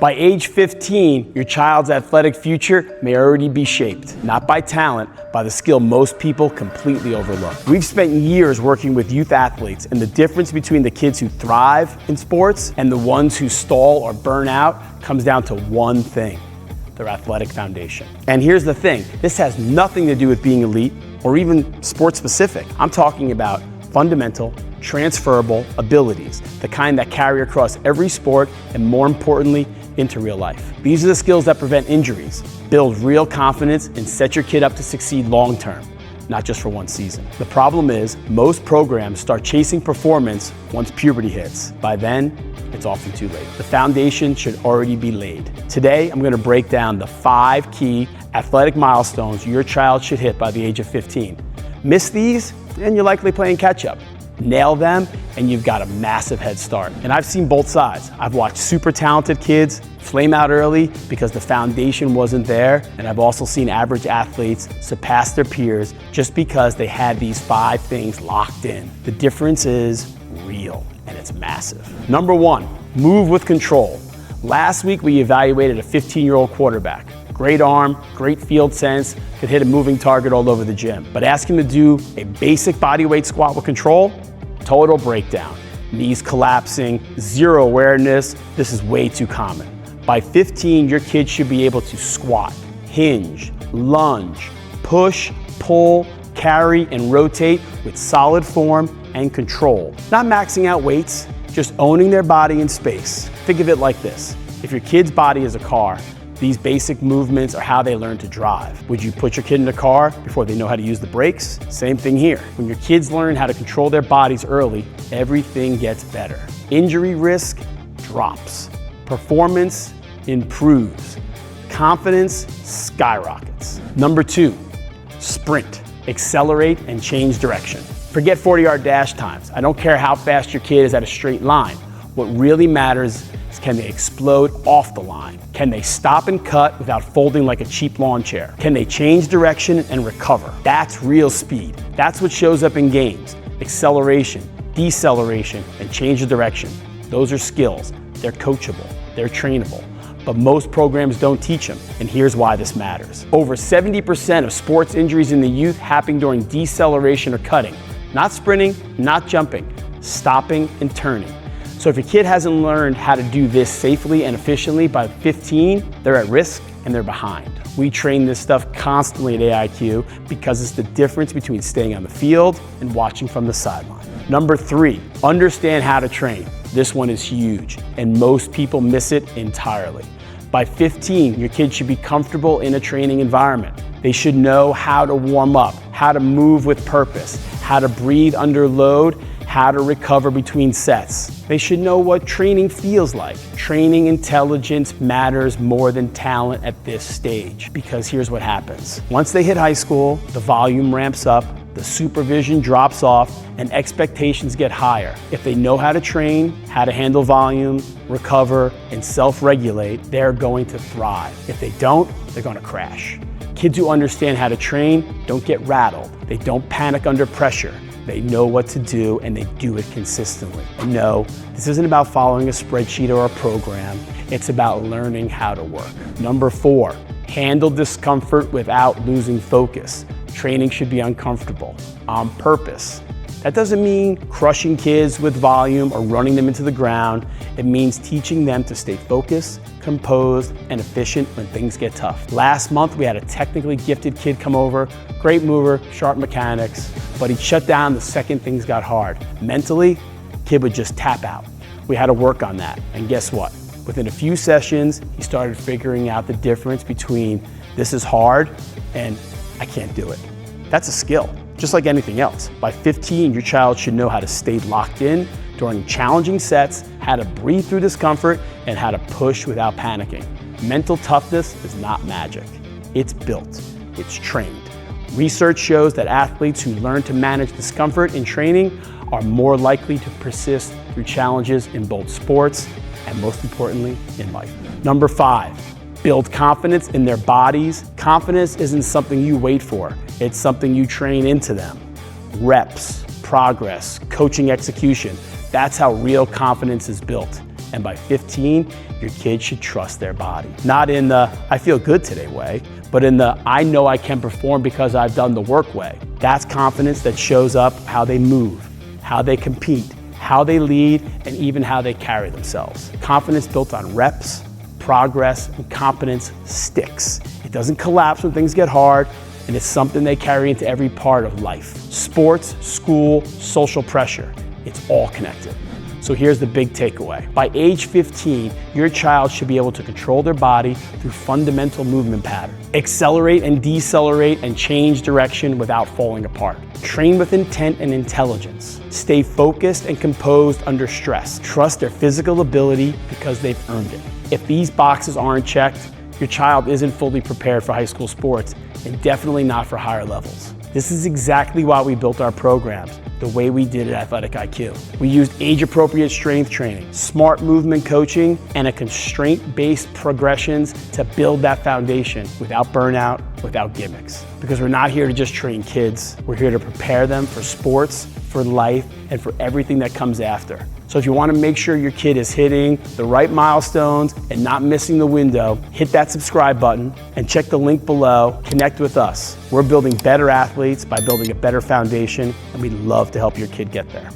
By age 15, your child's athletic future may already be shaped, not by talent, by the skill most people completely overlook. We've spent years working with youth athletes, and the difference between the kids who thrive in sports and the ones who stall or burn out comes down to one thing: their athletic foundation. And here's the thing, this has nothing to do with being elite or even sport specific. I'm talking about fundamental, transferable abilities, the kind that carry across every sport and, more importantly, into real life. These are the skills that prevent injuries, build real confidence, and set your kid up to succeed long term, not just for one season. The problem is, most programs start chasing performance once puberty hits. By then, it's often too late. The foundation should already be laid. Today, I'm going to break down the 5 key athletic milestones your child should hit by the age of 15. Miss these, and you're likely playing catch up. Nail them, and you've got a massive head start. And I've seen both sides. I've watched super talented kids flame out early because the foundation wasn't there, and I've also seen average athletes surpass their peers just because they had these 5 things locked in. The difference is real, and it's massive. Number 1, move with control. Last week, we evaluated a 15-year-old quarterback. Great arm, great field sense, could hit a moving target all over the gym. But ask him to do a basic bodyweight squat with control, total breakdown. Knees collapsing, zero awareness. This is way too common. By 15, your kid should be able to squat, hinge, lunge, push, pull, carry, and rotate with solid form and control. Not maxing out weights, just owning their body in space. Think of it like this. If your kid's body is a car, these basic movements are how they learn to drive. Would you put your kid in a car before they know how to use the brakes? Same thing here. When your kids learn how to control their bodies early, everything gets better. Injury risk drops. Performance improves. Confidence skyrockets. Number 2, sprint. Accelerate and change direction. Forget 40-yard dash times. I don't care how fast your kid is at a straight line. What really matters is, can they explode off the line? Can they stop and cut without folding like a cheap lawn chair? Can they change direction and recover? That's real speed. That's what shows up in games. Acceleration, deceleration, and change of direction. Those are skills. They're coachable. They're trainable. But most programs don't teach them, and here's why this matters. Over 70% of sports injuries in the youth happen during deceleration or cutting. Not sprinting, not jumping, stopping and turning. So if your kid hasn't learned how to do this safely and efficiently by 15, they're at risk and they're behind. We train this stuff constantly at AIQ because it's the difference between staying on the field and watching from the sideline. Number 3, understand how to train. This one is huge, and most people miss it entirely. By 15, your kid should be comfortable in a training environment. They should know how to warm up, how to move with purpose, how to breathe under load, how to recover between sets. They should know what training feels like. Training intelligence matters more than talent at this stage, because here's what happens. Once they hit high school, the volume ramps up, the supervision drops off, and expectations get higher. If they know how to train, how to handle volume, recover, and self-regulate, they're going to thrive. If they don't, they're going to crash. Kids who understand how to train don't get rattled. They don't panic under pressure. They know what to do, and they do it consistently. No, this isn't about following a spreadsheet or a program. It's about learning how to work. Number 4, handle discomfort without losing focus. Training should be uncomfortable on purpose. That doesn't mean crushing kids with volume or running them into the ground. It means teaching them to stay focused, composed, and efficient when things get tough. Last month, we had a technically gifted kid come over, great mover, sharp mechanics, but he shut down the second things got hard. Mentally, kid would just tap out. We had to work on that, and guess what? Within a few sessions, he started figuring out the difference between this is hard and I can't do it. That's a skill, just like anything else. By 15, your child should know how to stay locked in during challenging sets, how to breathe through discomfort, and how to push without panicking. Mental toughness is not magic. It's built, it's trained. Research shows that athletes who learn to manage discomfort in training are more likely to persist through challenges in both sports and, most importantly, in life. Number 5, build confidence in their bodies. Confidence isn't something you wait for. It's something you train into them. Reps, progress, coaching execution. That's how real confidence is built. And by 15, your kid should trust their body. Not in the, I feel good today way, but in the, I know I can perform because I've done the work way. That's confidence that shows up how they move, how they compete, how they lead, and even how they carry themselves. Confidence built on reps, progress, and competence sticks. It doesn't collapse when things get hard, and it's something they carry into every part of life. Sports, school, social pressure, it's all connected. So here's the big takeaway. By age 15, your child should be able to control their body through fundamental movement patterns. Accelerate and decelerate and change direction without falling apart. Train with intent and intelligence. Stay focused and composed under stress. Trust their physical ability because they've earned it. If these boxes aren't checked, your child isn't fully prepared for high school sports and definitely not for higher levels. This is exactly why we built our programs the way we did at Athletic IQ. We used age-appropriate strength training, smart movement coaching, and a constraint-based progressions to build that foundation without burnout, without gimmicks. Because we're not here to just train kids, we're here to prepare them for sports, for life, and for everything that comes after. So if you want to make sure your kid is hitting the right milestones and not missing the window, hit that subscribe button and check the link below. Connect with us. We're building better athletes by building a better foundation, and we'd love to help your kid get there.